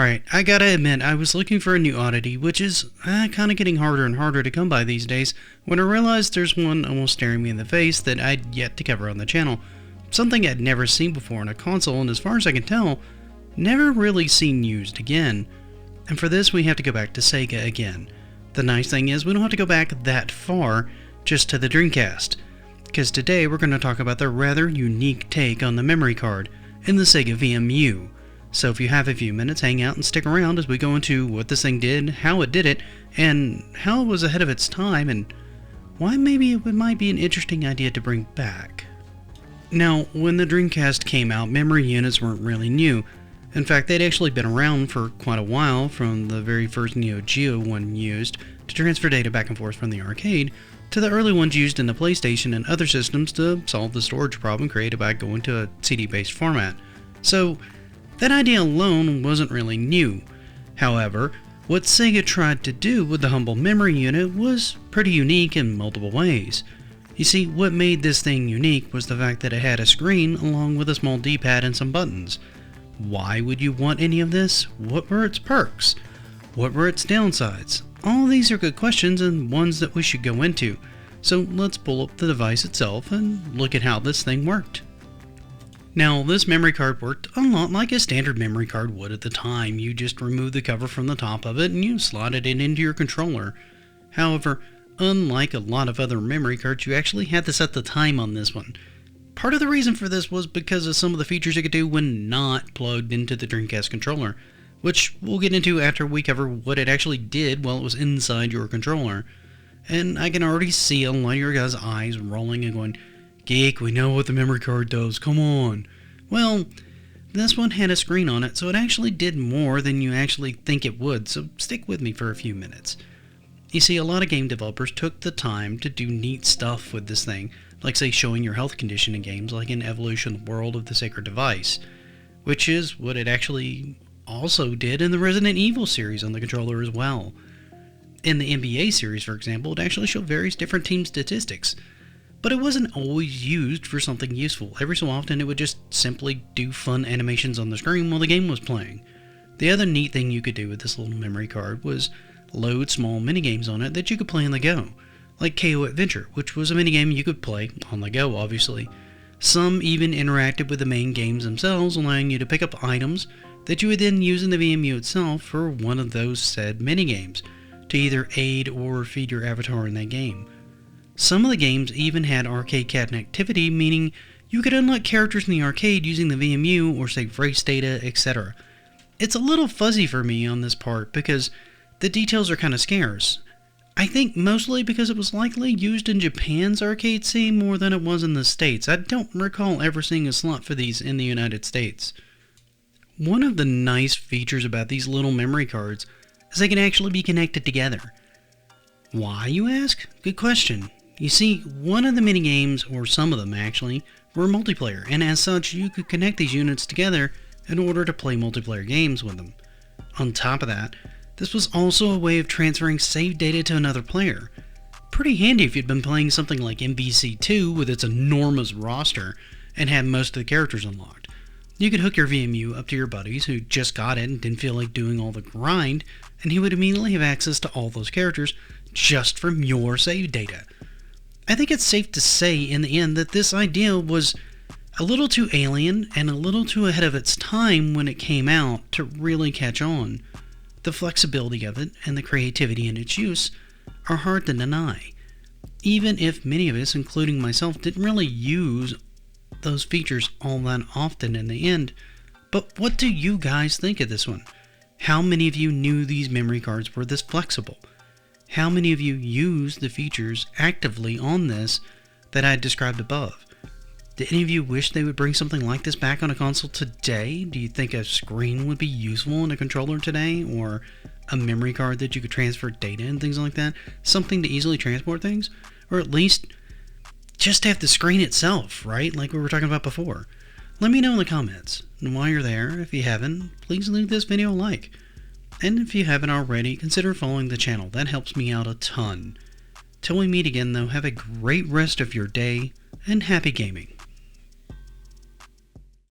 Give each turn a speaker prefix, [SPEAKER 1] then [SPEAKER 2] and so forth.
[SPEAKER 1] Alright, I gotta admit, I was looking for a new oddity, which is kind of getting harder and harder to come by these days, when I realized there's one almost staring me in the face that I'd yet to cover on the channel. Something I'd never seen before on a console, and as far as I can tell, never really seen used again. And for this, we have to go back to Sega again. The nice thing is, we don't have to go back that far, just to the Dreamcast. Because today, we're going to talk about the rather unique take on the memory card in the Sega VMU. So if you have a few minutes, hang out and stick around as we go into what this thing did, how it did it, and how it was ahead of its time, and why maybe it might be an interesting idea to bring back. Now, when the Dreamcast came out, memory units weren't really new. In fact, they'd actually been around for quite a while, from the very first Neo Geo one used to transfer data back and forth from the arcade, to the early ones used in the PlayStation and other systems to solve the storage problem created by going to a CD-based format. So, that idea alone wasn't really new. However, what Sega tried to do with the humble memory unit was pretty unique in multiple ways. You see, what made this thing unique was the fact that it had a screen along with a small D-pad and some buttons. Why would you want any of this? What were its perks? What were its downsides? All these are good questions and ones that we should go into. So let's pull up the device itself and look at how this thing worked. Now, this memory card worked a lot like a standard memory card would at the time. You just remove the cover from the top of it and you slotted it into your controller. However, unlike a lot of other memory cards, you actually had to set the time on this one. Part of the reason for this was because of some of the features it could do when not plugged into the Dreamcast controller, which we'll get into after we cover what it actually did while it was inside your controller. And I can already see a lot of your guys' eyes rolling and going, "Geek, we know what the memory card does, come on." Well, this one had a screen on it, so it actually did more than you actually think it would, so stick with me for a few minutes. You see, a lot of game developers took the time to do neat stuff with this thing, like say showing your health condition in games like in Evolution World of the Sacred Device, which is what it actually also did in the Resident Evil series on the controller as well. In the NBA series, for example, it actually showed various different team statistics. But it wasn't always used for something useful. Every so often it would just simply do fun animations on the screen while the game was playing. The other neat thing you could do with this little memory card was load small minigames on it that you could play on the go, like KO Adventure, which was a minigame you could play on the go, obviously. Some even interacted with the main games themselves, allowing you to pick up items that you would then use in the VMU itself for one of those said minigames, to either aid or feed your avatar in that game. Some of the games even had arcade connectivity, meaning you could unlock characters in the arcade using the VMU or save race data, etc. It's a little fuzzy for me on this part because the details are kind of scarce. I think mostly because it was likely used in Japan's arcade scene more than it was in the States. I don't recall ever seeing a slot for these in the United States. One of the nice features about these little memory cards is they can actually be connected together. Why, you ask? Good question. You see, one of the minigames, or some of them actually, were multiplayer, and as such, you could connect these units together in order to play multiplayer games with them. On top of that, this was also a way of transferring save data to another player. Pretty handy if you'd been playing something like MVC2 with its enormous roster and had most of the characters unlocked. You could hook your VMU up to your buddies who just got it and didn't feel like doing all the grind, and he would immediately have access to all those characters just from your save data. I think it's safe to say in the end that this idea was a little too alien and a little too ahead of its time when it came out to really catch on. The flexibility of it and the creativity in its use are hard to deny, even if many of us, including myself, didn't really use those features all that often in the end. But what do you guys think of this one? How many of you knew these memory cards were this flexible? How many of you use the features actively on this that I described above? Do any of you wish they would bring something like this back on a console today? Do you think a screen would be useful in a controller today? Or a memory card that you could transfer data and things like that? Something to easily transport things? Or at least just have the screen itself, right? Like we were talking about before. Let me know in the comments. And while you're there, if you haven't, please leave this video a like. And if you haven't already, consider following the channel. That helps me out a ton. Till we meet again though, have a great rest of your day, and happy gaming.